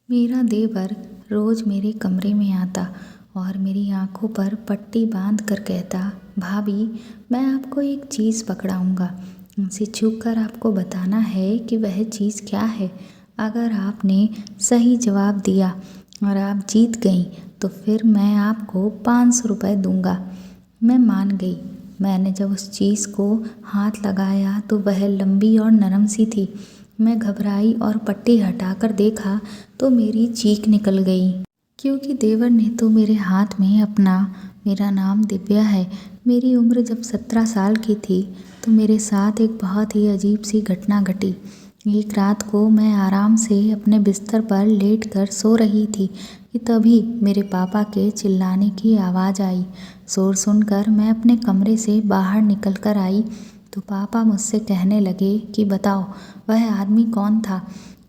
मेरा देवर रोज मेरे कमरे में आता और मेरी आंखों पर पट्टी बांध कर कहता, भाभी मैं आपको एक चीज़ पकड़ाऊँगा। उनसे छुप कर आपको बताना है कि वह चीज़ क्या है। अगर आपने सही जवाब दिया और आप जीत गई तो फिर मैं आपको 500 रुपये दूँगा। मैं मान गई। मैंने जब उस चीज़ को हाथ लगाया तो वह लंबी और नरम सी थी। मैं घबराई और पट्टी हटाकर देखा तो मेरी चीख निकल गई, क्योंकि देवर ने तो मेरे हाथ में मेरा नाम दिव्या है। मेरी उम्र जब 17 साल की थी तो मेरे साथ एक बहुत ही अजीब सी घटना घटी। एक रात को मैं आराम से अपने बिस्तर पर लेटकर सो रही थी कि तभी मेरे पापा के चिल्लाने की आवाज़ आई। शोर सुनकर मैं अपने कमरे से बाहर निकल कर आई तो पापा मुझसे कहने लगे कि बताओ वह आदमी कौन था।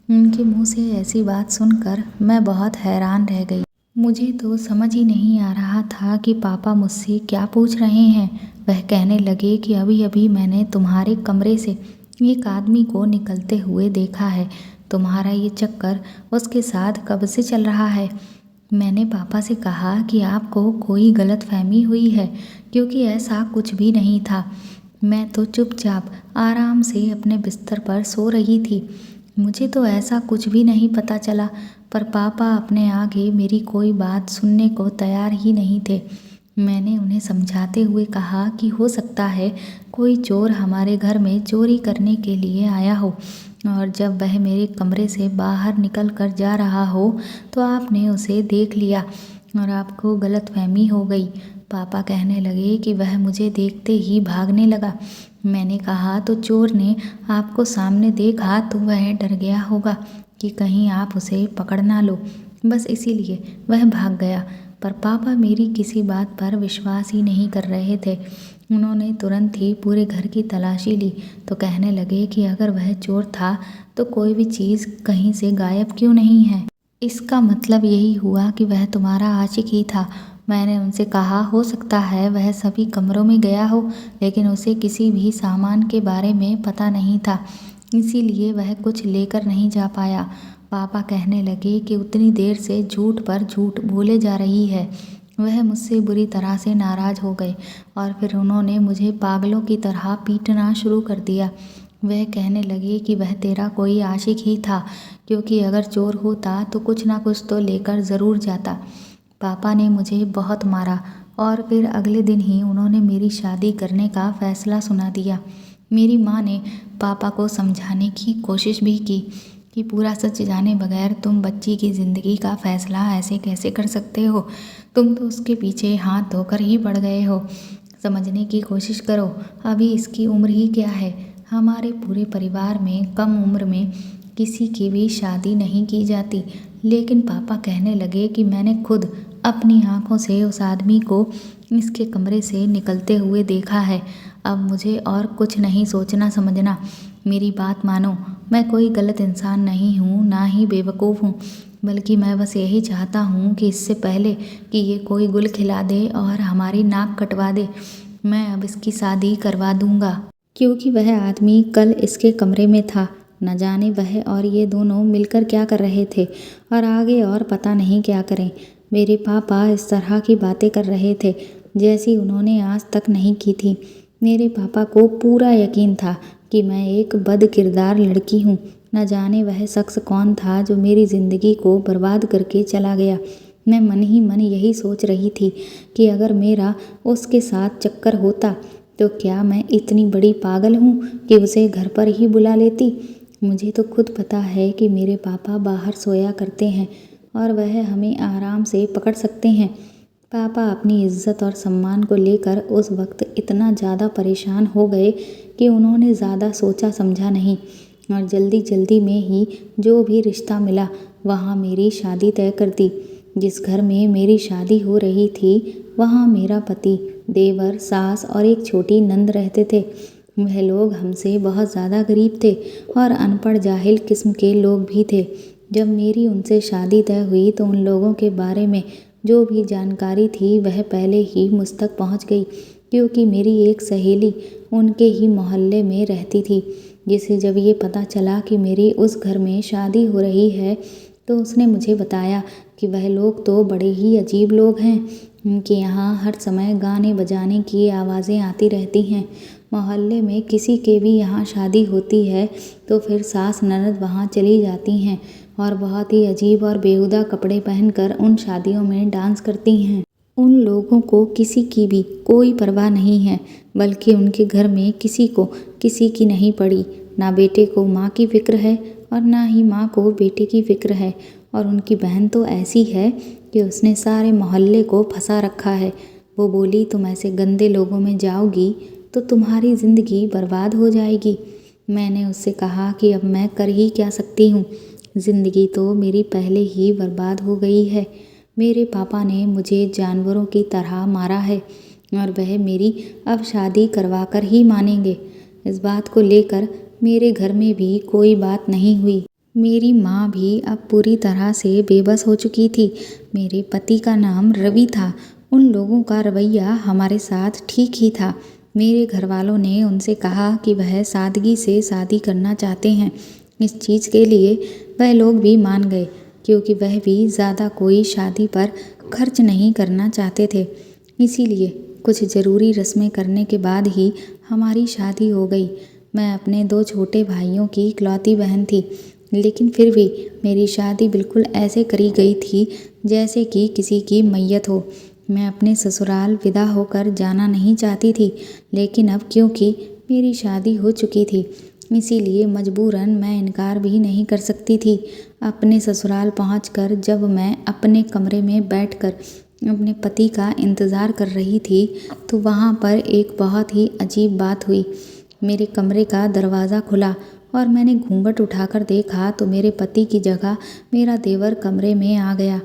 उनके मुंह से ऐसी बात सुनकर मैं बहुत हैरान रह गई। मुझे तो समझ ही नहीं आ रहा था कि पापा मुझसे क्या पूछ रहे हैं। वह कहने लगे कि अभी अभी मैंने तुम्हारे कमरे से एक आदमी को निकलते हुए देखा है। तुम्हारा ये चक्कर उसके साथ कब से चल रहा है। मैंने पापा से कहा कि आपको कोई गलतफहमी हुई है, क्योंकि ऐसा कुछ भी नहीं था। मैं तो चुपचाप आराम से अपने बिस्तर पर सो रही थी। मुझे तो ऐसा कुछ भी नहीं पता चला, पर पापा अपने आगे मेरी कोई बात सुनने को तैयार ही नहीं थे। मैंने उन्हें समझाते हुए कहा कि हो सकता है कोई चोर हमारे घर में चोरी करने के लिए आया हो और जब वह मेरे कमरे से बाहर निकल कर जा रहा हो तो आपने उसे देख लिया और आपको गलतफहमी हो गई। पापा कहने लगे कि वह मुझे देखते ही भागने लगा। मैंने कहा तो चोर ने आपको सामने देखा तो वह डर गया होगा कि कहीं आप उसे पकड़ ना लो, बस इसीलिए वह भाग गया। पर पापा मेरी किसी बात पर विश्वास ही नहीं कर रहे थे। उन्होंने तुरंत ही पूरे घर की तलाशी ली तो कहने लगे कि अगर वह चोर था तो कोई भी चीज़ कहीं से गायब क्यों नहीं है। इसका मतलब यही हुआ कि वह तुम्हारा आशिक ही था। मैंने उनसे कहा हो सकता है वह सभी कमरों में गया हो, लेकिन उसे किसी भी सामान के बारे में पता नहीं था, इसीलिए वह कुछ लेकर नहीं जा पाया। पापा कहने लगे कि उतनी देर से झूठ पर झूठ बोले जा रही है। वह मुझसे बुरी तरह से नाराज़ हो गए और फिर उन्होंने मुझे पागलों की तरह पीटना शुरू कर दिया। वह कहने लगे कि वह तेरा कोई आशिक ही था, क्योंकि अगर चोर होता तो कुछ ना कुछ तो लेकर ज़रूर जाता। पापा ने मुझे बहुत मारा और फिर अगले दिन ही उन्होंने मेरी शादी करने का फ़ैसला सुना दिया। मेरी माँ ने पापा को समझाने की कोशिश भी की कि पूरा सच जाने बगैर तुम बच्ची की ज़िंदगी का फ़ैसला ऐसे कैसे कर सकते हो। तुम तो उसके पीछे हाथ धोकर ही पड़ गए हो। समझने की कोशिश करो, अभी इसकी उम्र ही क्या है। हमारे पूरे परिवार में कम उम्र में किसी की भी शादी नहीं की जाती। लेकिन पापा कहने लगे कि मैंने खुद अपनी आंखों से उस आदमी को इसके कमरे से निकलते हुए देखा है। अब मुझे और कुछ नहीं सोचना समझना। मेरी बात मानो, मैं कोई गलत इंसान नहीं हूँ, ना ही बेवकूफ़ हूँ, बल्कि मैं बस यही चाहता हूँ कि इससे पहले कि ये कोई गुल खिला दे और हमारी नाक कटवा दे, मैं अब इसकी शादी करवा दूँगा। क्योंकि वह आदमी कल इसके कमरे में था। न जाने वह और ये दोनों मिलकर क्या कर रहे थे और आगे और पता नहीं क्या करें। मेरे पापा इस तरह की बातें कर रहे थे जैसी उन्होंने आज तक नहीं की थी। मेरे पापा को पूरा यकीन था कि मैं एक बदकिरदार लड़की हूँ। न जाने वह शख्स कौन था जो मेरी ज़िंदगी को बर्बाद करके चला गया। मैं मन ही मन यही सोच रही थी कि अगर मेरा उसके साथ चक्कर होता तो क्या मैं इतनी बड़ी पागल हूँ कि उसे घर पर ही बुला लेती। मुझे तो खुद पता है कि मेरे पापा बाहर सोया करते हैं और वह हमें आराम से पकड़ सकते हैं। पापा अपनी इज्जत और सम्मान को लेकर उस वक्त इतना ज़्यादा परेशान हो गए कि उन्होंने ज़्यादा सोचा समझा नहीं और जल्दी जल्दी में ही जो भी रिश्ता मिला वहाँ मेरी शादी तय कर दी। जिस घर में मेरी शादी हो रही थी वहाँ मेरा पति, देवर, सास और एक छोटी नंद रहते थे। वह लोग हमसे बहुत ज़्यादा गरीब थे और अनपढ़ जाहिल किस्म के लोग भी थे। जब मेरी उनसे शादी तय हुई तो उन लोगों के बारे में जो भी जानकारी थी वह पहले ही मुझ तक पहुंच गई, क्योंकि मेरी एक सहेली उनके ही मोहल्ले में रहती थी, जिसे जब ये पता चला कि मेरी उस घर में शादी हो रही है तो उसने मुझे बताया कि वह लोग तो बड़े ही अजीब लोग हैं, उनके यहाँ हर समय गाने बजाने की आवाज़ें आती रहती हैं। मोहल्ले में किसी के भी यहाँ शादी होती है तो फिर सास ननद वहाँ चली जाती हैं और बहुत ही अजीब और बेहुदा कपड़े पहनकर उन शादियों में डांस करती हैं। उन लोगों को किसी की भी कोई परवाह नहीं है, बल्कि उनके घर में किसी को किसी की नहीं पड़ी। ना बेटे को माँ की फ़िक्र है और ना ही माँ को बेटे की फ़िक्र है। और उनकी बहन तो ऐसी है कि उसने सारे मोहल्ले को फंसा रखा है। वो बोली, तुम ऐसे गंदे लोगों में जाओगी तो तुम्हारी ज़िंदगी बर्बाद हो जाएगी। मैंने उससे कहा कि अब मैं कर ही क्या सकती हूँ, ज़िंदगी तो मेरी पहले ही बर्बाद हो गई है। मेरे पापा ने मुझे जानवरों की तरह मारा है और वह मेरी अब शादी करवा कर ही मानेंगे। इस बात को लेकर मेरे घर में भी कोई बात नहीं हुई। मेरी माँ भी अब पूरी तरह से बेबस हो चुकी थी। मेरे पति का नाम रवि था। उन लोगों का रवैया हमारे साथ ठीक ही था। मेरे घर वालों ने उनसे कहा कि वह सादगी से शादी करना चाहते हैं। इस चीज़ के लिए वह लोग भी मान गए, क्योंकि वह भी ज़्यादा कोई शादी पर खर्च नहीं करना चाहते थे। इसीलिए कुछ ज़रूरी रस्में करने के बाद ही हमारी शादी हो गई। मैं अपने 2 छोटे भाइयों की इकलौती बहन थी, लेकिन फिर भी मेरी शादी बिल्कुल ऐसे करी गई थी जैसे कि किसी की मैयत हो। मैं अपने ससुराल विदा होकर जाना नहीं चाहती थी, लेकिन अब क्योंकि मेरी शादी हो चुकी थी, इसीलिए मजबूरन मैं इनकार भी नहीं कर सकती थी। अपने ससुराल पहुंचकर जब मैं अपने कमरे में बैठकर अपने पति का इंतज़ार कर रही थी, तो वहाँ पर एक बहुत ही अजीब बात हुई। मेरे कमरे का दरवाज़ा खुला और मैंने घूंघट उठाकर देखा तो मेरे पति की जगह मेरा देवर कमरे में आ गया।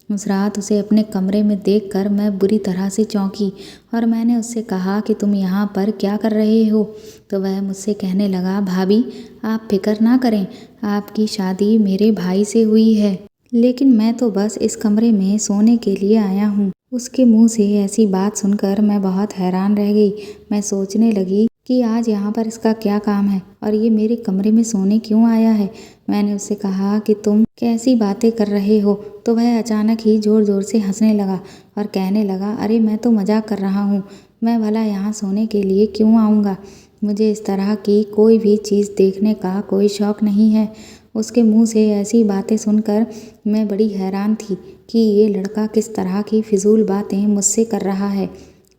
उस रात उसे अपने कमरे में देखकर मैं बुरी तरह से चौंकी और मैंने उससे कहा कि तुम यहाँ पर क्या कर रहे हो। तो वह मुझसे कहने लगा, भाभी आप फिक्र ना करें, आपकी शादी मेरे भाई से हुई है, लेकिन मैं तो बस इस कमरे में सोने के लिए आया हूँ। उसके मुंह से ऐसी बात सुनकर मैं बहुत हैरान रह गई। मैं सोचने लगी कि आज यहाँ पर इसका क्या काम है और ये मेरे कमरे में सोने क्यों आया है। मैंने उससे कहा कि तुम कैसी बातें कर रहे हो, तो वह अचानक ही ज़ोर ज़ोर से हंसने लगा और कहने लगा, अरे मैं तो मजाक कर रहा हूँ, मैं भला यहाँ सोने के लिए क्यों आऊँगा। मुझे इस तरह की कोई भी चीज़ देखने का कोई शौक़ नहीं है। उसके मुंह से ऐसी बातें सुनकर मैं बड़ी हैरान थी कि ये लड़का किस तरह की फिजूल बातें मुझसे कर रहा है।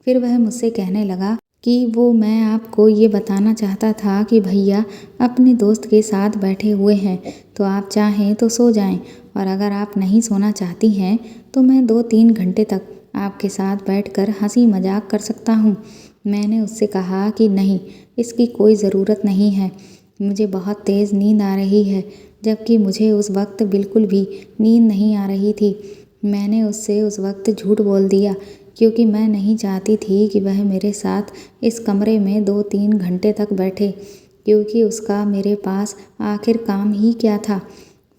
फिर वह मुझसे कहने लगा कि मैं आपको ये बताना चाहता था कि भैया अपने दोस्त के साथ बैठे हुए हैं, तो आप चाहें तो सो जाएं, और अगर आप नहीं सोना चाहती हैं तो मैं 2-3 घंटे तक आपके साथ बैठकर हंसी मजाक कर सकता हूँ। मैंने उससे कहा कि नहीं, इसकी कोई ज़रूरत नहीं है, मुझे बहुत तेज़ नींद आ रही है, जबकि मुझे उस वक्त बिल्कुल भी नींद नहीं आ रही थी। मैंने उससे उस वक्त झूठ बोल दिया, क्योंकि मैं नहीं चाहती थी कि वह मेरे साथ इस कमरे में 2-3 घंटे तक बैठे, क्योंकि उसका मेरे पास आखिर काम ही क्या था।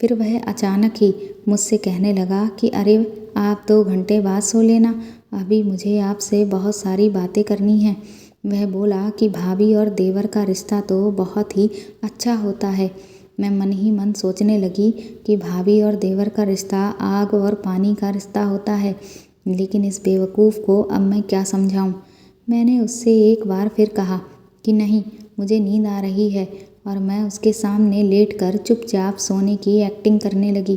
फिर वह अचानक ही मुझसे कहने लगा कि अरे आप 2 घंटे बाद सो लेना, अभी मुझे आपसे बहुत सारी बातें करनी हैं। वह बोला कि भाभी और देवर का रिश्ता तो बहुत ही अच्छा होता है। मैं मन ही मन सोचने लगी कि भाभी और देवर का रिश्ता आग और पानी का रिश्ता होता है, लेकिन इस बेवकूफ़ को अब मैं क्या समझाऊं। मैंने उससे एक बार फिर कहा कि नहीं, मुझे नींद आ रही है, और मैं उसके सामने लेटकर चुपचाप सोने की एक्टिंग करने लगी।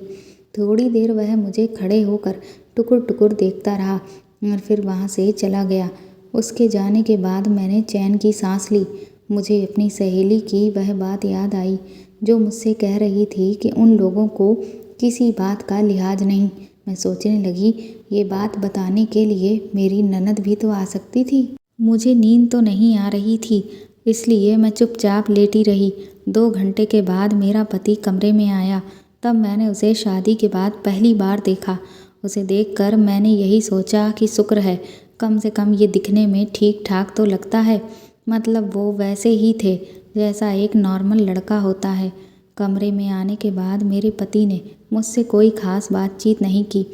थोड़ी देर वह मुझे खड़े होकर टुकुर टुकुर देखता रहा और फिर वहाँ से चला गया। उसके जाने के बाद मैंने चैन की सांस ली। मुझे अपनी सहेली की वह बात याद आई जो मुझसे कह रही थी कि उन लोगों को किसी बात का लिहाज नहीं। मैं सोचने लगी, ये बात बताने के लिए मेरी ननद भी तो आ सकती थी। मुझे नींद तो नहीं आ रही थी, इसलिए मैं चुपचाप लेटी रही। 2 घंटे के बाद मेरा पति कमरे में आया। तब मैंने उसे शादी के बाद पहली बार देखा। उसे देखकर मैंने यही सोचा कि शुक्र है, कम से कम ये दिखने में ठीक ठाक तो लगता है। मतलब वो वैसे ही थे जैसा एक नॉर्मल लड़का होता है। कमरे में आने के बाद मेरे पति ने मुझसे कोई ख़ास बातचीत नहीं की।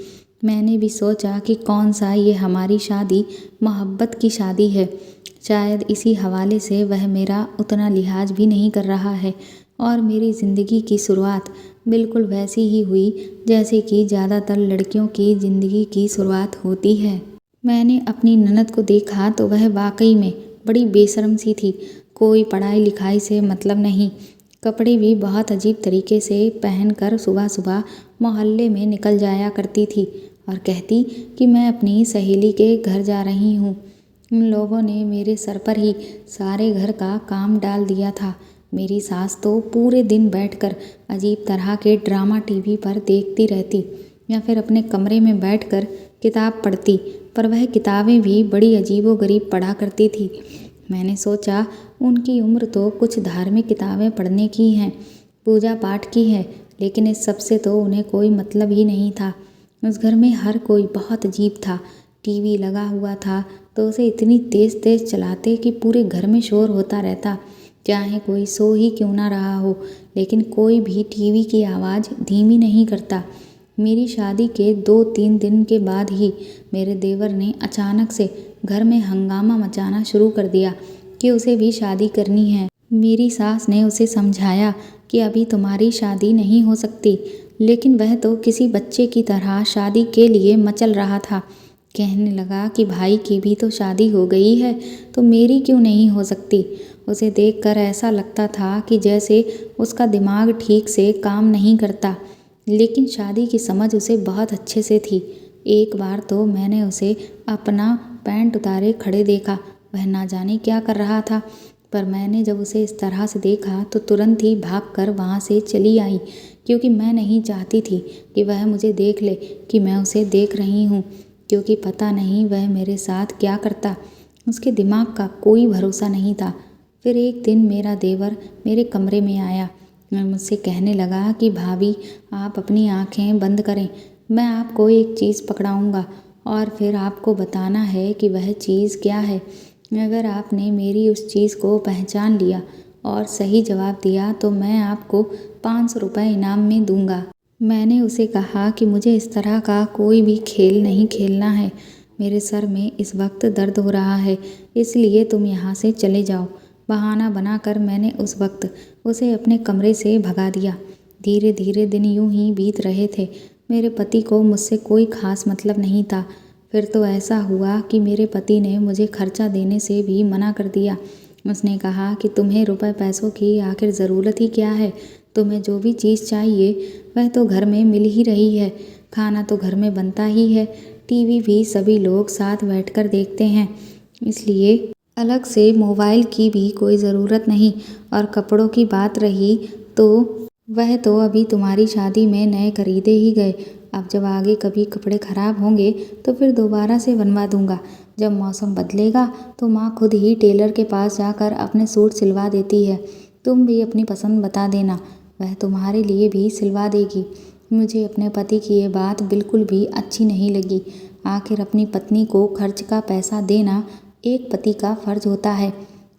मैंने भी सोचा कि कौन सा ये हमारी शादी मोहब्बत की शादी है, शायद इसी हवाले से वह मेरा उतना लिहाज भी नहीं कर रहा है और मेरी ज़िंदगी की शुरुआत बिल्कुल वैसी ही हुई जैसे कि ज़्यादातर लड़कियों की ज़िंदगी की शुरुआत होती है। मैंने अपनी ननद को देखा तो वह वाकई में बड़ी बेशर्म सी थी। कोई पढ़ाई लिखाई से मतलब नहीं, कपड़े भी बहुत अजीब तरीके से पहनकर सुबह सुबह मोहल्ले में निकल जाया करती थी और कहती कि मैं अपनी सहेली के घर जा रही हूँ। उन लोगों ने मेरे सर पर ही सारे घर का काम डाल दिया था। मेरी सास तो पूरे दिन बैठकर अजीब तरह के ड्रामा टीवी पर देखती रहती या फिर अपने कमरे में बैठकर किताब पढ़ती, पर वह किताबें भी बड़ी अजीबोगरीब पढ़ा करती थी। मैंने सोचा उनकी उम्र तो कुछ धार्मिक किताबें पढ़ने की हैं, पूजा पाठ की है, लेकिन इस सब से तो उन्हें कोई मतलब ही नहीं था। उस घर में हर कोई बहुत अजीब था। टीवी लगा हुआ था तो उसे इतनी तेज़ तेज़ चलाते कि पूरे घर में शोर होता रहता, चाहे कोई सो ही क्यों ना रहा हो, लेकिन कोई भी टीवी की आवाज़ धीमी नहीं करता। मेरी शादी के 2-3 दिन के बाद ही मेरे देवर ने अचानक से घर में हंगामा मचाना शुरू कर दिया कि उसे भी शादी करनी है। मेरी सास ने उसे समझाया कि अभी तुम्हारी शादी नहीं हो सकती, लेकिन वह तो किसी बच्चे की तरह शादी के लिए मचल रहा था। कहने लगा कि भाई की भी तो शादी हो गई है तो मेरी क्यों नहीं हो सकती। उसे देखकर ऐसा लगता था कि जैसे उसका दिमाग ठीक से काम नहीं करता, लेकिन शादी की समझ उसे बहुत अच्छे से थी। एक बार तो मैंने उसे अपना पैंट उतारे खड़े देखा, वह ना जाने क्या कर रहा था, पर मैंने जब उसे इस तरह से देखा तो तुरंत ही भागकर वहाँ से चली आई, क्योंकि मैं नहीं चाहती थी कि वह मुझे देख ले कि मैं उसे देख रही हूँ, क्योंकि पता नहीं वह मेरे साथ क्या करता। उसके दिमाग का कोई भरोसा नहीं था। फिर एक दिन मेरा देवर मेरे कमरे में आया और मुझसे कहने लगा कि भाभी आप अपनी आँखें बंद करें, मैं आपको एक चीज़ पकड़ाऊँगा और फिर आपको बताना है कि वह चीज़ क्या है। अगर आपने मेरी उस चीज़ को पहचान लिया और सही जवाब दिया तो मैं आपको 500 रुपये इनाम में दूँगा। मैंने उसे कहा कि मुझे इस तरह का कोई भी खेल नहीं खेलना है। मेरे सर में इस वक्त दर्द हो रहा है, इसलिए तुम यहाँ से चले जाओ। बहाना बनाकर मैंने उस वक्त उसे अपने कमरे से भगा दिया। धीरे धीरे दिन यूं ही बीत रहे थे। मेरे पति को मुझसे कोई खास मतलब नहीं था। फिर तो ऐसा हुआ कि मेरे पति ने मुझे खर्चा देने से भी मना कर दिया। उसने कहा कि तुम्हें रुपए पैसों की आखिर ज़रूरत ही क्या है, तुम्हें जो भी चीज़ चाहिए वह तो घर में मिल ही रही है, खाना तो घर में बनता ही है, टीवी भी सभी लोग साथ बैठकर देखते हैं, इसलिए अलग से मोबाइल की भी कोई ज़रूरत नहीं। और कपड़ों की बात रही तो वह तो अभी तुम्हारी शादी में नए खरीदे ही गए। अब जब आगे कभी कपड़े ख़राब होंगे तो फिर दोबारा से बनवा दूंगा। जब मौसम बदलेगा तो माँ खुद ही टेलर के पास जाकर अपने सूट सिलवा देती है। तुम भी अपनी पसंद बता देना, वह तुम्हारे लिए भी सिलवा देगी। मुझे अपने पति की ये बात बिल्कुल भी अच्छी नहीं लगी। आखिर अपनी पत्नी को खर्च का पैसा देना एक पति का फ़र्ज होता है,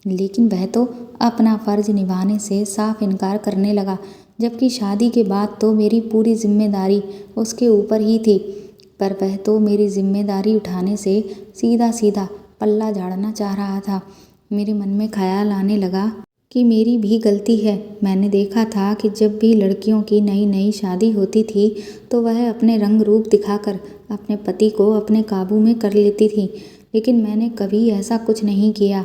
लेकिन वह तो अपना फ़र्ज निभाने से साफ इनकार करने लगा, जबकि शादी के बाद तो मेरी पूरी जिम्मेदारी उसके ऊपर ही थी। पर वह तो मेरी जिम्मेदारी उठाने से सीधा सीधा पल्ला झाड़ना चाह रहा था। मेरे मन में ख्याल आने लगा कि मेरी भी गलती है। मैंने देखा था कि जब भी लड़कियों की नई नई शादी होती थी तो वह अपने रंग रूप दिखाकर अपने पति को अपने काबू में कर लेती थी, लेकिन मैंने कभी ऐसा कुछ नहीं किया।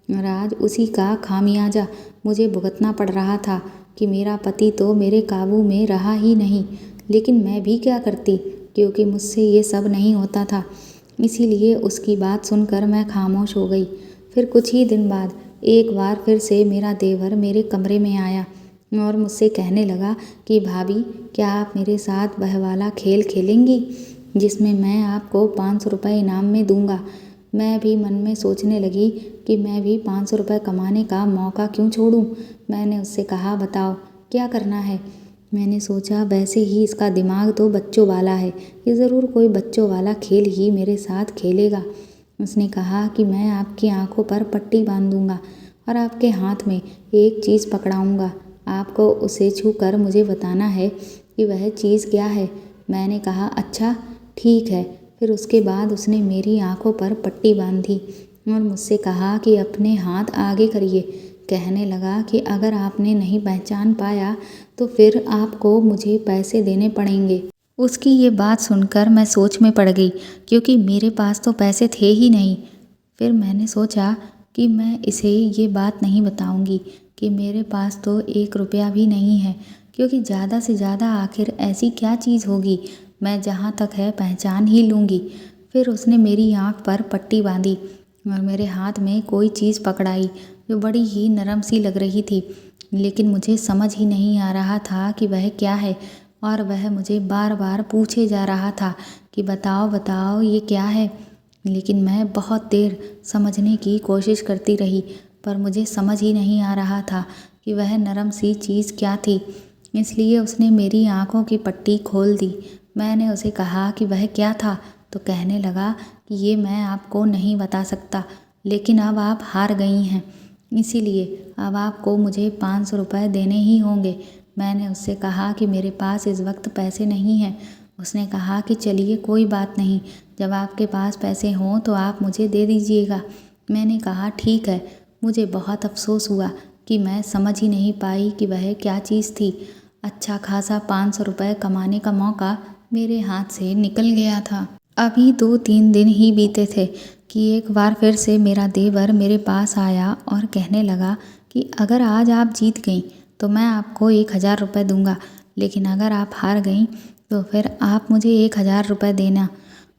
और आज उसी का खामियाजा मुझे भुगतना पड़ रहा था कि मेरा पति तो मेरे काबू में रहा ही नहीं, लेकिन मैं भी क्या करती, क्योंकि मुझसे ये सब नहीं होता था। इसीलिए उसकी बात सुनकर मैं खामोश हो गई। फिर कुछ ही दिन बाद एक बार फिर से मेरा देवर मेरे कमरे में आया और मुझसे कहने लगा कि भाभी क्या आप मेरे साथ वह वाला खेल खेलेंगी जिसमें मैं आपको 500 रुपये इनाम में दूंगा। मैं भी मन में सोचने लगी कि मैं भी 500 रुपये कमाने का मौका क्यों छोड़ूं। मैंने उससे कहा बताओ क्या करना है। मैंने सोचा वैसे ही इसका दिमाग तो बच्चों वाला है, ये ज़रूर कोई बच्चों वाला खेल ही मेरे साथ खेलेगा। उसने कहा कि मैं आपकी आंखों पर पट्टी बांध दूंगा और आपके हाथ में एक चीज़ पकड़ाऊंगा। आपको उसे छूकर मुझे बताना है कि वह चीज़ क्या है। मैंने कहा अच्छा ठीक है। फिर उसके बाद उसने मेरी आंखों पर पट्टी बांधी और मुझसे कहा कि अपने हाथ आगे करिए। कहने लगा कि अगर आपने नहीं पहचान पाया तो फिर आपको मुझे पैसे देने पड़ेंगे। उसकी ये बात सुनकर मैं सोच में पड़ गई, क्योंकि मेरे पास तो पैसे थे ही नहीं। फिर मैंने सोचा कि मैं इसे ये बात नहीं बताऊंगी कि मेरे पास तो 1 रुपया भी नहीं है, क्योंकि ज़्यादा से ज़्यादा आखिर ऐसी क्या चीज़ होगी, मैं जहाँ तक है पहचान ही लूँगी। फिर उसने मेरी आँख पर पट्टी बांधी और मेरे हाथ में कोई चीज़ पकड़ाई जो बड़ी ही नरम सी लग रही थी, लेकिन मुझे समझ ही नहीं आ रहा था कि वह क्या है। और वह मुझे बार बार पूछे जा रहा था कि बताओ बताओ ये क्या है। लेकिन मैं बहुत देर समझने की कोशिश करती रही, पर मुझे समझ ही नहीं आ रहा था कि वह नरम सी चीज़ क्या थी। इसलिए उसने मेरी आँखों की पट्टी खोल दी। मैंने उसे कहा कि वह क्या था, तो कहने लगा कि ये मैं आपको नहीं बता सकता, लेकिन अब आप हार गई हैं, इसीलिए अब आपको मुझे 500 रुपये देने ही होंगे। मैंने उससे कहा कि मेरे पास इस वक्त पैसे नहीं हैं। उसने कहा कि चलिए कोई बात नहीं, जब आपके पास पैसे हों तो आप मुझे दे दीजिएगा। मैंने कहा ठीक है। मुझे बहुत अफसोस हुआ कि मैं समझ ही नहीं पाई कि वह क्या चीज़ थी। अच्छा खासा 500 रुपये कमाने का मौका मेरे हाथ से निकल गया था। अभी 2-3 दिन ही बीते थे कि एक बार फिर से मेरा देवर मेरे पास आया और कहने लगा कि अगर आज आप जीत गईं तो मैं आपको 1000 रुपये दूंगा, लेकिन अगर आप हार गईं तो फिर आप मुझे 1000 रुपये देना।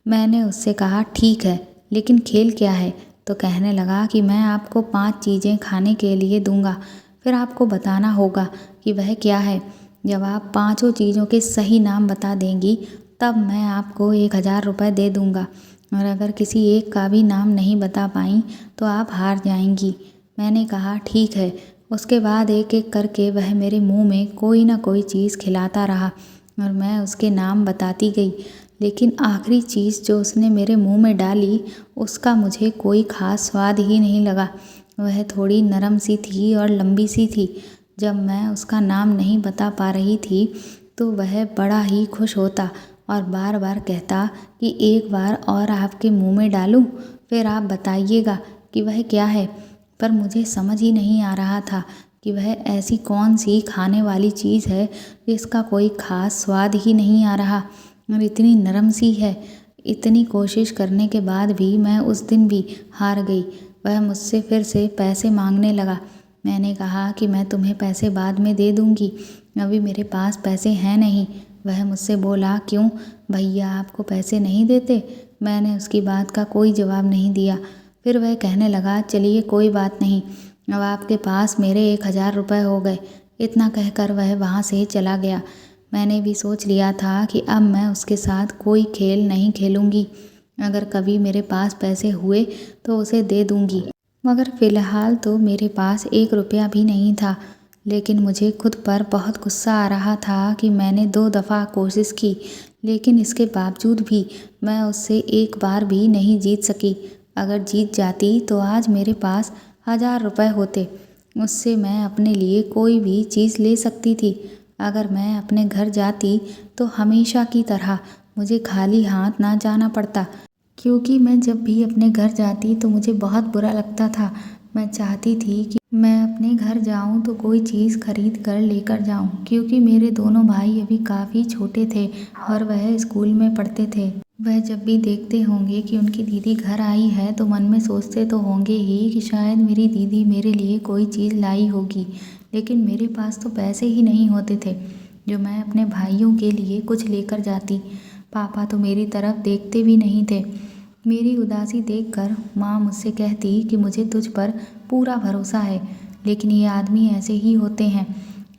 मैंने उससे कहा ठीक है, लेकिन खेल क्या है? तो कहने लगा कि मैं आपको 5 चीज़ें खाने के लिए दूंगा, फिर आपको बताना होगा कि वह क्या है। जब आप 5 चीज़ों के सही नाम बता देंगी तब मैं आपको 1000 रुपये दे दूंगा, और अगर किसी एक का भी नाम नहीं बता पाई तो आप हार जाएंगी। मैंने कहा ठीक है। उसके बाद एक एक करके वह मेरे मुंह में कोई ना कोई चीज़ खिलाता रहा और मैं उसके नाम बताती गई, लेकिन आखिरी चीज़ जो उसने मेरे मुंह में डाली उसका मुझे कोई ख़ास स्वाद ही नहीं लगा। वह थोड़ी नरम सी थी और लंबी सी थी। जब मैं उसका नाम नहीं बता पा रही थी तो वह बड़ा ही खुश होता और बार बार कहता कि एक बार और आपके मुंह में डालूं, फिर आप बताइएगा कि वह क्या है। पर मुझे समझ ही नहीं आ रहा था कि वह ऐसी कौन सी खाने वाली चीज़ है जिसका कोई ख़ास स्वाद ही नहीं आ रहा और इतनी नरम सी है। इतनी कोशिश करने के बाद भी मैं उस दिन भी हार गई। वह मुझसे फिर से पैसे मांगने लगा। मैंने कहा कि मैं तुम्हें पैसे बाद में दे दूंगी, अभी मेरे पास पैसे हैं नहीं। वह मुझसे बोला क्यों भैया आपको पैसे नहीं देते? मैंने उसकी बात का कोई जवाब नहीं दिया। फिर वह कहने लगा चलिए कोई बात नहीं, अब आपके पास मेरे 1000 रुपये हो गए। इतना कहकर वह वहाँ से चला गया। मैंने भी सोच लिया था कि अब मैं उसके साथ कोई खेल नहीं खेलूँगी। अगर कभी मेरे पास पैसे हुए तो उसे दे दूँगी, मगर फ़िलहाल तो मेरे पास 1 रुपया भी नहीं था। लेकिन मुझे खुद पर बहुत गुस्सा आ रहा था कि मैंने 2 दफ़ा कोशिश की, लेकिन इसके बावजूद भी मैं उससे एक बार भी नहीं जीत सकी। अगर जीत जाती तो आज मेरे पास 1000 रुपये होते, उससे मैं अपने लिए कोई भी चीज़ ले सकती थी। अगर मैं अपने घर जाती तो हमेशा की तरह मुझे खाली हाथ ना जाना पड़ता, क्योंकि मैं जब भी अपने घर जाती तो मुझे बहुत बुरा लगता था। मैं चाहती थी कि मैं अपने घर जाऊं तो कोई चीज़ खरीद कर लेकर जाऊं, क्योंकि मेरे दोनों भाई अभी काफ़ी छोटे थे और वह स्कूल में पढ़ते थे। वह जब भी देखते होंगे कि उनकी दीदी घर आई है तो मन में सोचते तो होंगे ही कि शायद मेरी दीदी मेरे लिए कोई चीज़ लाई होगी, लेकिन मेरे पास तो पैसे ही नहीं होते थे जो मैं अपने भाइयों के लिए कुछ लेकर जाती। पापा तो मेरी तरफ देखते भी नहीं थे। मेरी उदासी देखकर माँ मुझसे कहती कि मुझे तुझ पर पूरा भरोसा है, लेकिन ये आदमी ऐसे ही होते हैं,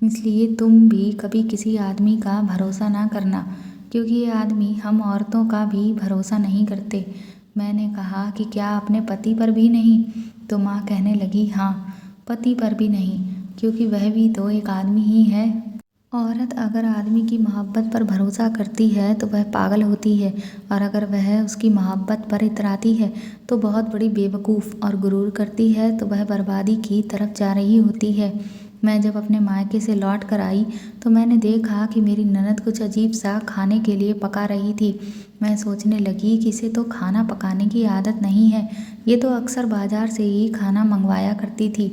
इसलिए तुम भी कभी किसी आदमी का भरोसा ना करना, क्योंकि ये आदमी हम औरतों का भी भरोसा नहीं करते। मैंने कहा कि क्या अपने पति पर भी नहीं? तो माँ कहने लगी हाँ, पति पर भी नहीं, क्योंकि वह भी तो एक आदमी ही है। औरत अगर आदमी की मोहब्बत पर भरोसा करती है तो वह पागल होती है, और अगर वह उसकी मोहब्बत पर इतराती है तो बहुत बड़ी बेवकूफ़ और गुरूर करती है, तो वह बर्बादी की तरफ जा रही होती है। मैं जब अपने मायके से लौट कर आई तो मैंने देखा कि मेरी ननद कुछ अजीब सा खाने के लिए पका रही थी। मैं सोचने लगी कि इसे तो खाना पकाने की आदत नहीं है, ये तो अक्सर बाज़ार से ही खाना मंगवाया करती थी,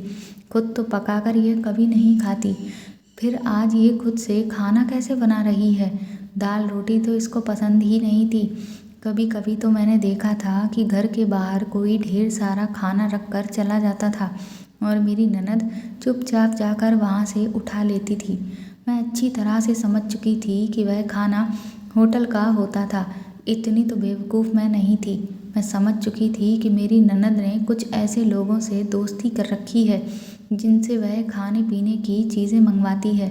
खुद तो पकाकर ये कभी नहीं खाती। फिर आज ये खुद से खाना कैसे बना रही है? दाल रोटी तो इसको पसंद ही नहीं थी। कभी कभी तो मैंने देखा था कि घर के बाहर कोई ढेर सारा खाना रख कर चला जाता था और मेरी ननद चुपचाप जाकर वहाँ से उठा लेती थी। मैं अच्छी तरह से समझ चुकी थी कि वह खाना होटल का होता था। इतनी तो बेवकूफ़ मैं नहीं थी। मैं समझ चुकी थी कि मेरी ननद ने कुछ ऐसे लोगों से दोस्ती कर रखी है जिनसे वह खाने पीने की चीज़ें मंगवाती है।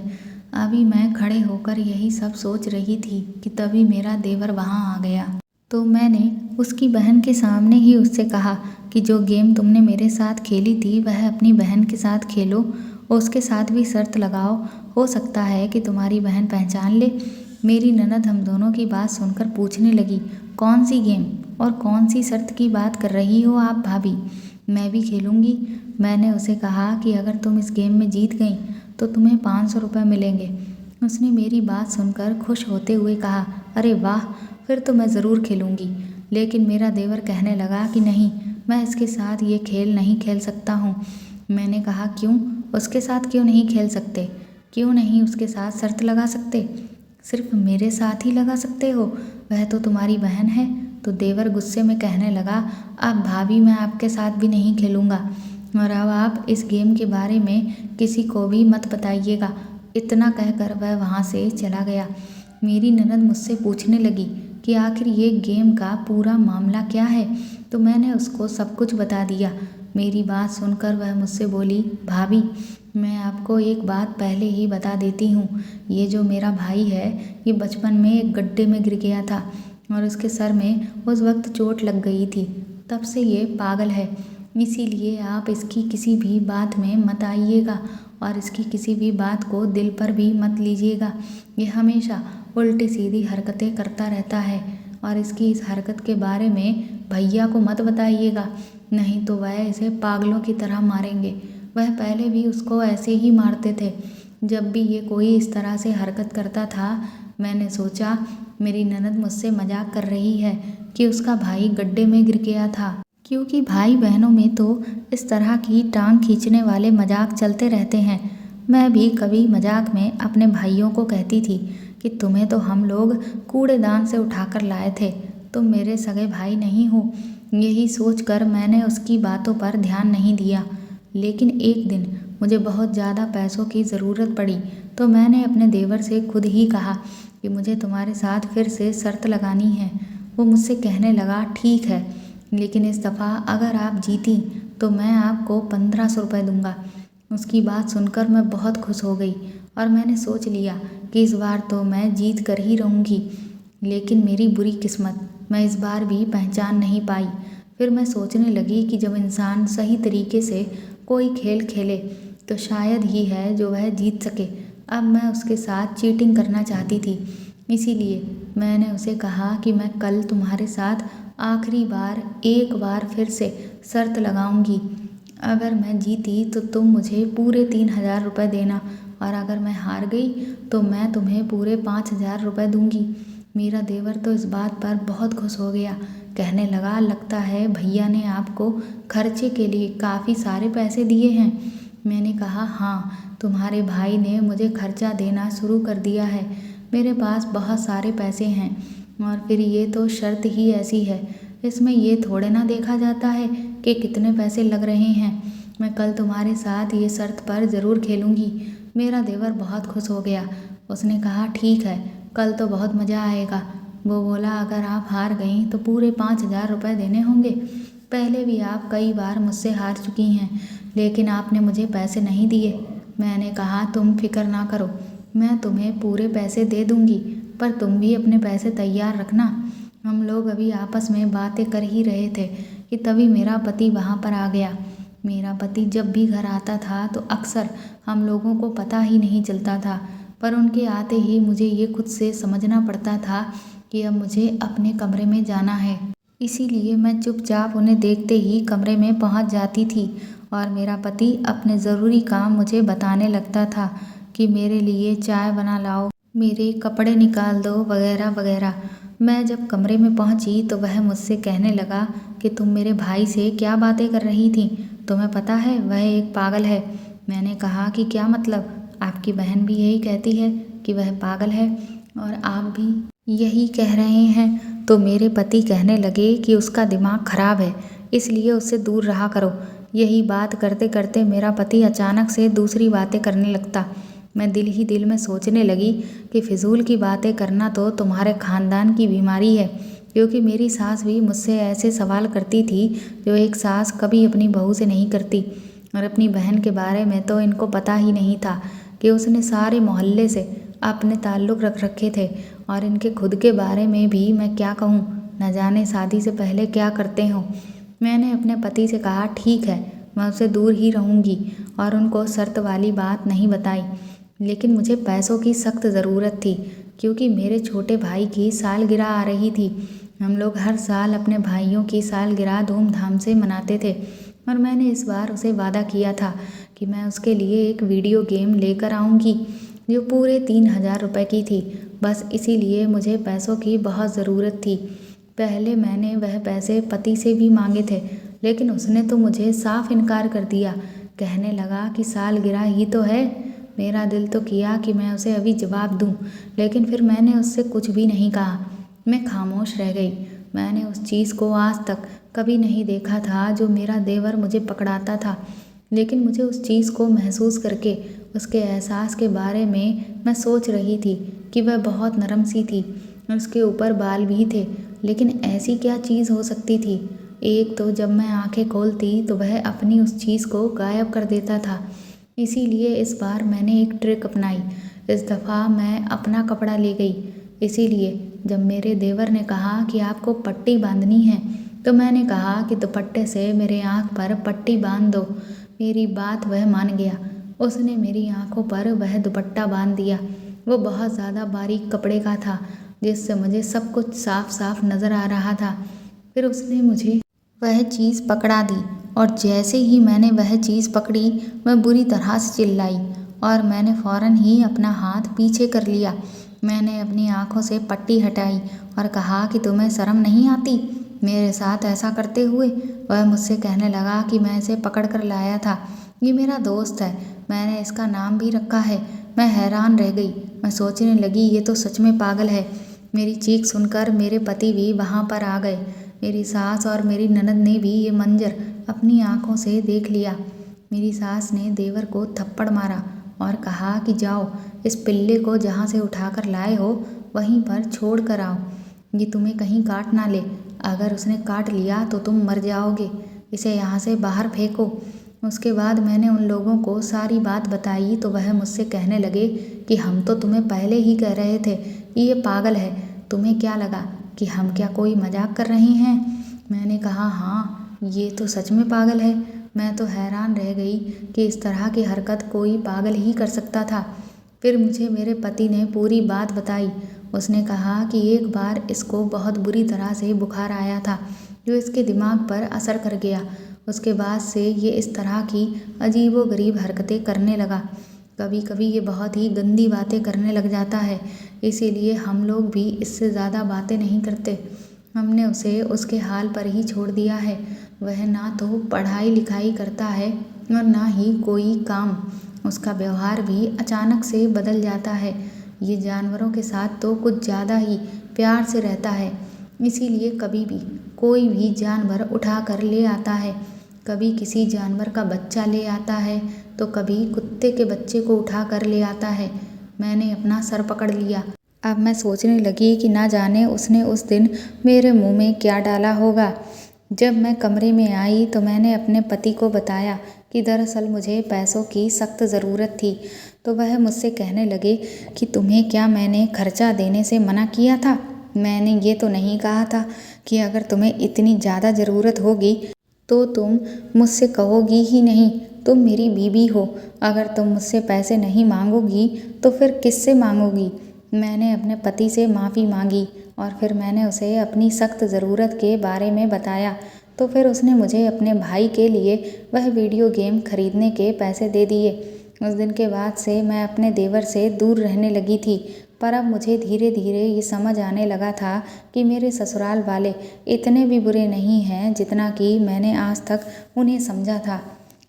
अभी मैं खड़े होकर यही सब सोच रही थी कि तभी मेरा देवर वहाँ आ गया। तो मैंने उसकी बहन के सामने ही उससे कहा कि जो गेम तुमने मेरे साथ खेली थी वह अपनी बहन के साथ खेलो और उसके साथ भी शर्त लगाओ। हो सकता है कि तुम्हारी बहन पहचान ले। मेरी ननद हम दोनों की बात सुनकर पूछने लगी, कौन सी गेम और कौन सी शर्त की बात कर रही हो आप भाभी? मैं भी खेलूँगी। मैंने उसे कहा कि अगर तुम इस गेम में जीत गई तो तुम्हें 500 रुपये मिलेंगे। उसने मेरी बात सुनकर खुश होते हुए कहा, अरे वाह, फिर तो मैं ज़रूर खेलूँगी। लेकिन मेरा देवर कहने लगा कि नहीं, मैं इसके साथ ये खेल नहीं खेल सकता हूँ। मैंने कहा, क्यों? उसके साथ क्यों नहीं खेल सकते? क्यों नहीं उसके साथ शर्त लगा सकते? सिर्फ मेरे साथ ही लगा सकते हो? वह तो तुम्हारी बहन है। तो देवर गुस्से में कहने लगा, अब भाभी मैं आपके साथ भी नहीं खेलूँगा और अब आप इस गेम के बारे में किसी को भी मत बताइएगा। इतना कहकर वह वहाँ से चला गया। मेरी ननद मुझसे पूछने लगी कि आखिर ये गेम का पूरा मामला क्या है। तो मैंने उसको सब कुछ बता दिया। मेरी बात सुनकर वह मुझसे बोली, भाभी मैं आपको एक बात पहले ही बता देती हूँ, ये जो मेरा भाई है ये बचपन में एक गड्ढे में गिर गया था और उसके सर में उस वक्त चोट लग गई थी। तब से ये पागल है। इसीलिए आप इसकी किसी भी बात में मत आइएगा और इसकी किसी भी बात को दिल पर भी मत लीजिएगा। ये हमेशा उल्टी सीधी हरकतें करता रहता है और इसकी इस हरकत के बारे में भैया को मत बताइएगा, नहीं तो वह इसे पागलों की तरह मारेंगे। वह पहले भी उसको ऐसे ही मारते थे जब भी ये कोई इस तरह से हरकत करता था। मैंने सोचा मेरी ननद मुझसे मजाक कर रही है कि उसका भाई गड्ढे में गिर गया था, क्योंकि भाई बहनों में तो इस तरह की टांग खींचने वाले मजाक चलते रहते हैं। मैं भी कभी मजाक में अपने भाइयों को कहती थी कि तुम्हें तो हम लोग कूड़ेदान से उठाकर लाए थे, तुम मेरे सगे भाई नहीं हो। यही सोचकर मैंने उसकी बातों पर ध्यान नहीं दिया। लेकिन एक दिन मुझे बहुत ज़्यादा पैसों की ज़रूरत पड़ी तो मैंने अपने देवर से खुद ही कहा कि मुझे तुम्हारे साथ फिर से शर्त लगानी है। वो मुझसे कहने लगा, ठीक है, लेकिन इस दफ़ा अगर आप जीती तो मैं आपको 1500 रुपये दूँगा। उसकी बात सुनकर मैं बहुत खुश हो गई और मैंने सोच लिया कि इस बार तो मैं जीत कर ही रहूँगी। लेकिन मेरी बुरी किस्मत, मैं इस बार भी पहचान नहीं पाई। फिर मैं सोचने लगी कि जब इंसान सही तरीके से कोई खेल खेले तो शायद ही है जो वह जीत सके। अब मैं उसके साथ चीटिंग करना चाहती थी। इसीलिए मैंने उसे कहा कि मैं कल तुम्हारे साथ आखिरी बार एक बार फिर से शर्त लगाऊंगी। अगर मैं जीती तो तुम मुझे पूरे 3000 रुपये देना और अगर मैं हार गई तो मैं तुम्हें पूरे 5000 रुपये दूंगी। मेरा देवर तो इस बात पर बहुत खुश हो गया। कहने लगा, लगता है भैया ने आपको खर्चे के लिए काफ़ी सारे पैसे दिए हैं। मैंने कहा, हाँ, तुम्हारे भाई ने मुझे खर्चा देना शुरू कर दिया है। मेरे पास बहुत सारे पैसे हैं और फिर ये तो शर्त ही ऐसी है, इसमें ये थोड़े ना देखा जाता है कि कितने पैसे लग रहे हैं। मैं कल तुम्हारे साथ ये शर्त पर ज़रूर खेलूँगी। मेरा देवर बहुत खुश हो गया। उसने कहा, ठीक है, कल तो बहुत मज़ा आएगा। वो बोला, अगर आप हार गईं तो पूरे 5000 रुपये देने होंगे। पहले भी आप कई बार मुझसे हार चुकी हैं लेकिन आपने मुझे पैसे नहीं दिए। मैंने कहा, तुम फिक्र ना करो, मैं तुम्हें पूरे पैसे दे दूँगी, पर तुम भी अपने पैसे तैयार रखना। हम लोग अभी आपस में बातें कर ही रहे थे कि तभी मेरा पति वहाँ पर आ गया। मेरा पति जब भी घर आता था तो अक्सर हम लोगों को पता ही नहीं चलता था, पर उनके आते ही मुझे ये खुद से समझना पड़ता था कि अब मुझे अपने कमरे में जाना है। इसीलिए मैं चुपचाप उन्हें देखते ही कमरे में पहुंच जाती थी और मेरा पति अपने ज़रूरी काम मुझे बताने लगता था कि मेरे लिए चाय बना लाओ, मेरे कपड़े निकाल दो, वगैरह वगैरह। मैं जब कमरे में पहुंची तो वह मुझसे कहने लगा कि तुम मेरे भाई से क्या बातें कर रही थी? तुम्हें पता है वह एक पागल है। मैंने कहा कि क्या मतलब? आपकी बहन भी यही कहती है कि वह पागल है और आप भी यही कह रहे हैं। तो मेरे पति कहने लगे कि उसका दिमाग खराब है, इसलिए उससे दूर रहा करो। यही बात करते करते मेरा पति अचानक से दूसरी बातें करने लगता। मैं दिल ही दिल में सोचने लगी कि फिजूल की बातें करना तो तुम्हारे खानदान की बीमारी है, क्योंकि मेरी सास भी मुझसे ऐसे सवाल करती थी जो एक सास कभी अपनी बहू से नहीं करती। और अपनी बहन के बारे में तो इनको पता ही नहीं था कि उसने सारे मोहल्ले से अपने ताल्लुक़ रख रखे थे, और इनके खुद के बारे में भी मैं क्या कहूँ, न जाने शादी से पहले क्या करते हो। मैंने अपने पति से कहा ठीक है, मैं उससे दूर ही रहूँगी, और उनको शर्त वाली बात नहीं बताई। लेकिन मुझे पैसों की सख्त ज़रूरत थी, क्योंकि मेरे छोटे भाई की सालगिरह आ रही थी। हम लोग हर साल अपने भाइयों की सालगिरह धूमधाम से मनाते थे, और मैंने इस बार उसे वादा किया था कि मैं उसके लिए एक वीडियो गेम लेकर आऊँगी जो पूरे 3000 रुपये की थी। बस इसीलिए मुझे पैसों की बहुत ज़रूरत थी। पहले मैंने वह पैसे पति से भी मांगे थे, लेकिन उसने तो मुझे साफ इनकार कर दिया। कहने लगा कि सालगिरह ही तो है। मेरा दिल तो किया कि मैं उसे अभी जवाब दूं, लेकिन फिर मैंने उससे कुछ भी नहीं कहा। मैं खामोश रह गई। मैंने उस चीज़ को आज तक कभी नहीं देखा था जो मेरा देवर मुझे पकड़ाता था, लेकिन मुझे उस चीज़ को महसूस करके उसके एहसास के बारे में मैं सोच रही थी कि वह बहुत नरम सी थी और उसके ऊपर बाल भी थे। लेकिन ऐसी क्या चीज़ हो सकती थी? एक तो जब मैं आंखें खोलती तो वह अपनी उस चीज़ को गायब कर देता था। इसीलिए इस बार मैंने एक ट्रिक अपनाई। इस दफ़ा मैं अपना कपड़ा ले गई। इसीलिए जब मेरे देवर ने कहा कि आपको पट्टी बांधनी है, तो मैंने कहा कि दुपट्टे से मेरे आँख पर पट्टी बांध दो। मेरी बात वह मान गया। उसने मेरी आँखों पर वह दुपट्टा बांध दिया। वो बहुत ज़्यादा बारीक कपड़े का था, जिससे मुझे सब कुछ साफ साफ नज़र आ रहा था। फिर उसने मुझे वह चीज़ पकड़ा दी, और जैसे ही मैंने वह चीज़ पकड़ी, मैं बुरी तरह से चिल्लाई, और मैंने फ़ौरन ही अपना हाथ पीछे कर लिया। मैंने अपनी आँखों से पट्टी हटाई और कहा कि तुम्हें शर्म नहीं आती मेरे साथ ऐसा करते हुए? वह मुझसे कहने लगा कि मैं इसे पकड़ कर लाया था, ये मेरा दोस्त है, मैंने इसका नाम भी रखा है। मैं हैरान रह गई। मैं सोचने लगी ये तो सच में पागल है। मेरी चीख सुनकर मेरे पति भी वहाँ पर आ गए। मेरी सास और मेरी ननद ने भी ये मंजर अपनी आंखों से देख लिया। मेरी सास ने देवर को थप्पड़ मारा और कहा कि जाओ, इस पिल्ले को जहाँ से उठाकर लाए हो वहीं पर छोड़ कर आओ, ये तुम्हें कहीं काट ना ले। अगर उसने काट लिया तो तुम मर जाओगे, इसे यहाँ से बाहर फेंको। उसके बाद मैंने उन लोगों को सारी बात बताई तो वह मुझसे कहने लगे कि हम तो तुम्हें पहले ही कह रहे थे कि ये पागल है। तुम्हें क्या लगा कि हम क्या कोई मजाक कर रहे हैं? मैंने कहा हाँ, ये तो सच में पागल है। मैं तो हैरान रह गई कि इस तरह की हरकत कोई पागल ही कर सकता था। फिर मुझे मेरे पति ने पूरी बात बताई। उसने कहा कि एक बार इसको बहुत बुरी तरह से बुखार आया था, जो इसके दिमाग पर असर कर गया। उसके बाद से ये इस तरह की अजीबोगरीब हरकतें करने लगा। कभी कभी ये बहुत ही गंदी बातें करने लग जाता है, इसीलिए हम लोग भी इससे ज़्यादा बातें नहीं करते। हमने उसे उसके हाल पर ही छोड़ दिया है। वह ना तो पढ़ाई लिखाई करता है और ना ही कोई काम। उसका व्यवहार भी अचानक से बदल जाता है। ये जानवरों के साथ तो कुछ ज़्यादा ही प्यार से रहता है, इसीलिए कभी भी कोई भी जानवर उठा कर ले आता है। कभी किसी जानवर का बच्चा ले आता है तो कभी कुत्ते के बच्चे को उठा कर ले आता है। मैंने अपना सर पकड़ लिया। अब मैं सोचने लगी कि ना जाने उसने उस दिन मेरे मुंह में क्या डाला होगा। जब मैं कमरे में आई तो मैंने अपने पति को बताया कि दरअसल मुझे पैसों की सख्त ज़रूरत थी। तो वह मुझसे कहने लगे कि तुम्हें क्या मैंने खर्चा देने से मना किया था? मैंने ये तो नहीं कहा था कि अगर तुम्हें इतनी ज़्यादा ज़रूरत होगी तो तुम मुझसे कहोगी ही नहीं। तुम मेरी बीवी हो, अगर तुम मुझसे पैसे नहीं मांगोगी तो फिर किससे मांगोगी? मैंने अपने पति से माफ़ी मांगी और फिर मैंने उसे अपनी सख्त ज़रूरत के बारे में बताया। तो फिर उसने मुझे अपने भाई के लिए वह वीडियो गेम खरीदने के पैसे दे दिए। उस दिन के बाद से मैं अपने देवर से दूर रहने लगी थी, पर अब मुझे धीरे धीरे ये समझ आने लगा था कि मेरे ससुराल वाले इतने भी बुरे नहीं हैं जितना कि मैंने आज तक उन्हें समझा था।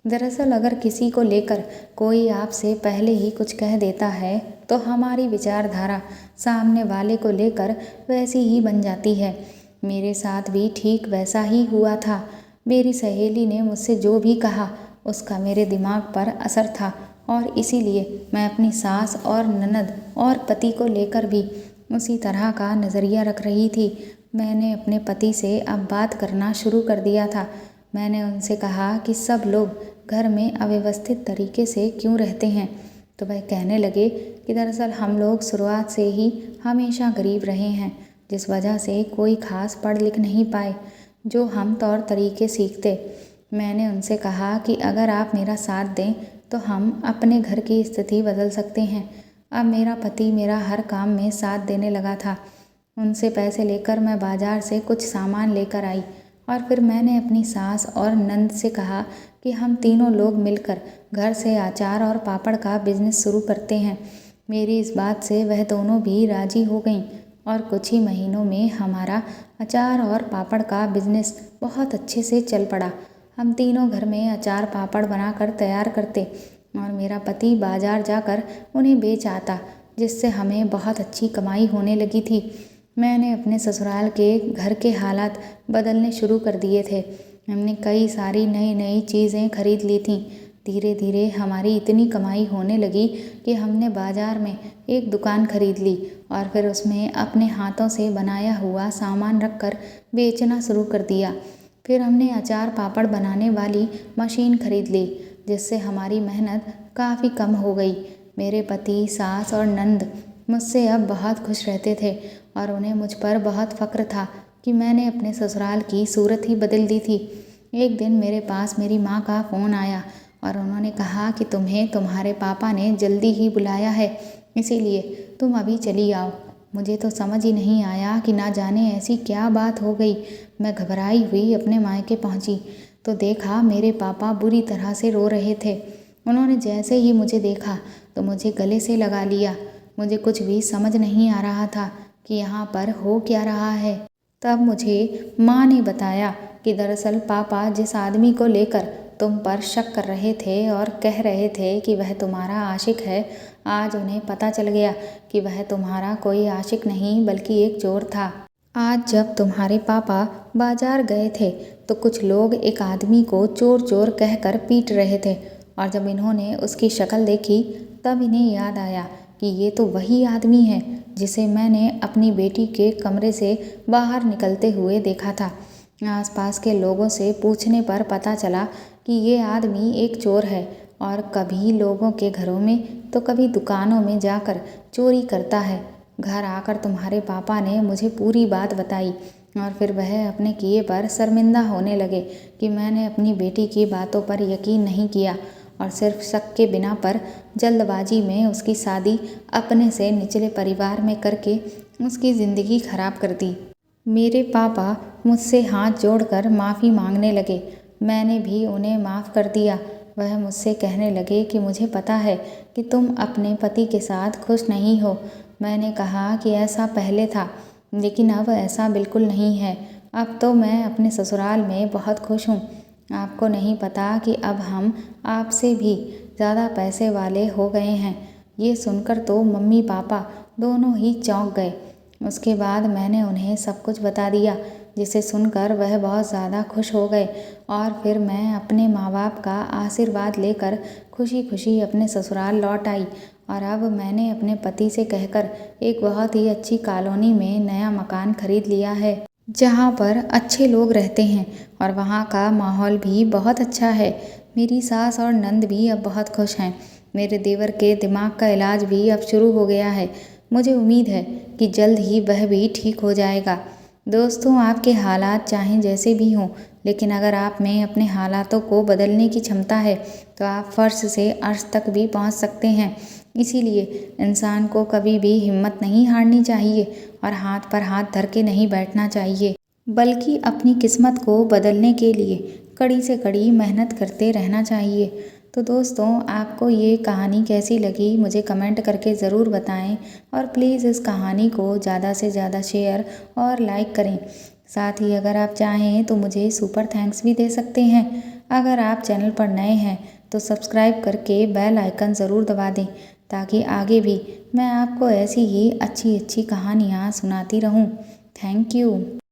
दरअसल अगर किसी को लेकर कोई आपसे पहले ही कुछ कह देता है तो हमारी विचारधारा सामने वाले को लेकर वैसी ही बन जाती है। मेरे साथ भी ठीक वैसा ही हुआ था। मेरी सहेली ने मुझसे जो भी कहा उसका मेरे दिमाग पर असर था और इसीलिए मैं अपनी सास और ननद और पति को लेकर भी उसी तरह का नज़रिया रख रही थी। मैंने अपने पति से अब बात करना शुरू कर दिया था। मैंने उनसे कहा कि सब लोग घर में अव्यवस्थित तरीके से क्यों रहते हैं, तो वह कहने लगे कि दरअसल हम लोग शुरुआत से ही हमेशा गरीब रहे हैं, जिस वजह से कोई खास पढ़ लिख नहीं पाए जो हम तौर तरीके सीखते। मैंने उनसे कहा कि अगर आप मेरा साथ दें तो हम अपने घर की स्थिति बदल सकते हैं। अब मेरा पति मेरा हर काम में साथ देने लगा था। उनसे पैसे लेकर मैं बाज़ार से कुछ सामान लेकर आई और फिर मैंने अपनी सास और नंद से कहा कि हम तीनों लोग मिलकर घर से अचार और पापड़ का बिजनेस शुरू करते हैं। मेरी इस बात से वह दोनों भी राजी हो गईं और कुछ ही महीनों में हमारा अचार और पापड़ का बिजनेस बहुत अच्छे से चल पड़ा। हम तीनों घर में अचार पापड़ बनाकर तैयार करते और मेरा पति बाज़ार जाकर उन्हें बेच आता, जिससे हमें बहुत अच्छी कमाई होने लगी थी। मैंने अपने ससुराल के घर के हालात बदलने शुरू कर दिए थे। हमने कई सारी नई नई चीज़ें खरीद ली थीं। धीरे धीरे हमारी इतनी कमाई होने लगी कि हमने बाज़ार में एक दुकान खरीद ली और फिर उसमें अपने हाथों से बनाया हुआ सामान रखकर बेचना शुरू कर दिया। फिर हमने अचार पापड़ बनाने वाली मशीन खरीद ली, जिससे हमारी मेहनत काफ़ी कम हो गई। मेरे पति, सास और नंद मुझसे अब बहुत खुश रहते थे और उन्हें मुझ पर बहुत फ़क्र था कि मैंने अपने ससुराल की सूरत ही बदल दी थी। एक दिन मेरे पास मेरी माँ का फ़ोन आया और उन्होंने कहा कि तुम्हें तुम्हारे पापा ने जल्दी ही बुलाया है, इसीलिए तुम अभी चली आओ। मुझे तो समझ ही नहीं आया कि ना जाने ऐसी क्या बात हो गई। मैं घबराई हुई अपने मायके पहुंची तो देखा मेरे पापा बुरी तरह से रो रहे थे। उन्होंने जैसे ही मुझे देखा तो मुझे गले से लगा लिया। मुझे कुछ भी समझ नहीं आ रहा था कि यहाँ पर हो क्या रहा है। तब मुझे माँ ने बताया कि दरअसल पापा जिस आदमी को लेकर तुम पर शक कर रहे थे और कह रहे थे कि वह तुम्हारा आशिक है, आज उन्हें पता चल गया कि वह तुम्हारा कोई आशिक नहीं बल्कि एक चोर था। आज जब तुम्हारे पापा बाजार गए थे तो कुछ लोग एक आदमी को चोर चोर कहकर पीट रहे थे और जब इन्होंने उसकी शक्ल देखी तब इन्हें याद आया कि ये तो वही आदमी है जिसे मैंने अपनी बेटी के कमरे से बाहर निकलते हुए देखा था। आसपास के लोगों से पूछने पर पता चला कि ये आदमी एक चोर है और कभी लोगों के घरों में तो कभी दुकानों में जाकर चोरी करता है। घर आकर तुम्हारे पापा ने मुझे पूरी बात बताई और फिर वह अपने किए पर शर्मिंदा होने लगे कि मैंने अपनी बेटी की बातों पर यकीन नहीं किया और सिर्फ शक के बिना पर जल्दबाजी में उसकी शादी अपने से निचले परिवार में करके उसकी ज़िंदगी खराब कर दी। मेरे पापा मुझसे हाथ जोड़कर माफ़ी मांगने लगे। मैंने भी उन्हें माफ़ कर दिया। वह मुझसे कहने लगे कि मुझे पता है कि तुम अपने पति के साथ खुश नहीं हो। मैंने कहा कि ऐसा पहले था, लेकिन अब ऐसा बिल्कुल नहीं है। अब तो मैं अपने ससुराल में बहुत खुश हूँ। आपको नहीं पता कि अब हम आपसे भी ज़्यादा पैसे वाले हो गए हैं। ये सुनकर तो मम्मी पापा दोनों ही चौंक गए। उसके बाद मैंने उन्हें सब कुछ बता दिया, जिसे सुनकर वह बहुत ज़्यादा खुश हो गए और फिर मैं अपने माँ बाप का आशीर्वाद लेकर खुशी खुशी अपने ससुराल लौट आई। और अब मैंने अपने पति से कहकर एक बहुत ही अच्छी कॉलोनी में नया मकान खरीद लिया है, जहाँ पर अच्छे लोग रहते हैं और वहाँ का माहौल भी बहुत अच्छा है। मेरी सास और नंद भी अब बहुत खुश हैं। मेरे देवर के दिमाग का इलाज भी अब शुरू हो गया है। मुझे उम्मीद है कि जल्द ही वह भी ठीक हो जाएगा। दोस्तों, आपके हालात चाहे जैसे भी हों, लेकिन अगर आप में अपने हालातों को बदलने की क्षमता है तो आप फर्श से अर्श तक भी पहुंच सकते हैं। इसीलिए इंसान को कभी भी हिम्मत नहीं हारनी चाहिए और हाथ पर हाथ धर के नहीं बैठना चाहिए, बल्कि अपनी किस्मत को बदलने के लिए कड़ी से कड़ी मेहनत करते रहना चाहिए। तो दोस्तों, आपको ये कहानी कैसी लगी मुझे कमेंट करके ज़रूर बताएं और प्लीज़ इस कहानी को ज़्यादा से ज़्यादा शेयर और लाइक करें। साथ ही अगर आप चाहें तो मुझे सुपर थैंक्स भी दे सकते हैं। अगर आप चैनल पर नए हैं तो सब्सक्राइब करके बेल आइकन ज़रूर दबा दें, ताकि आगे भी मैं आपको ऐसी ही अच्छी अच्छी कहानियाँ सुनाती रहूँ। Thank you.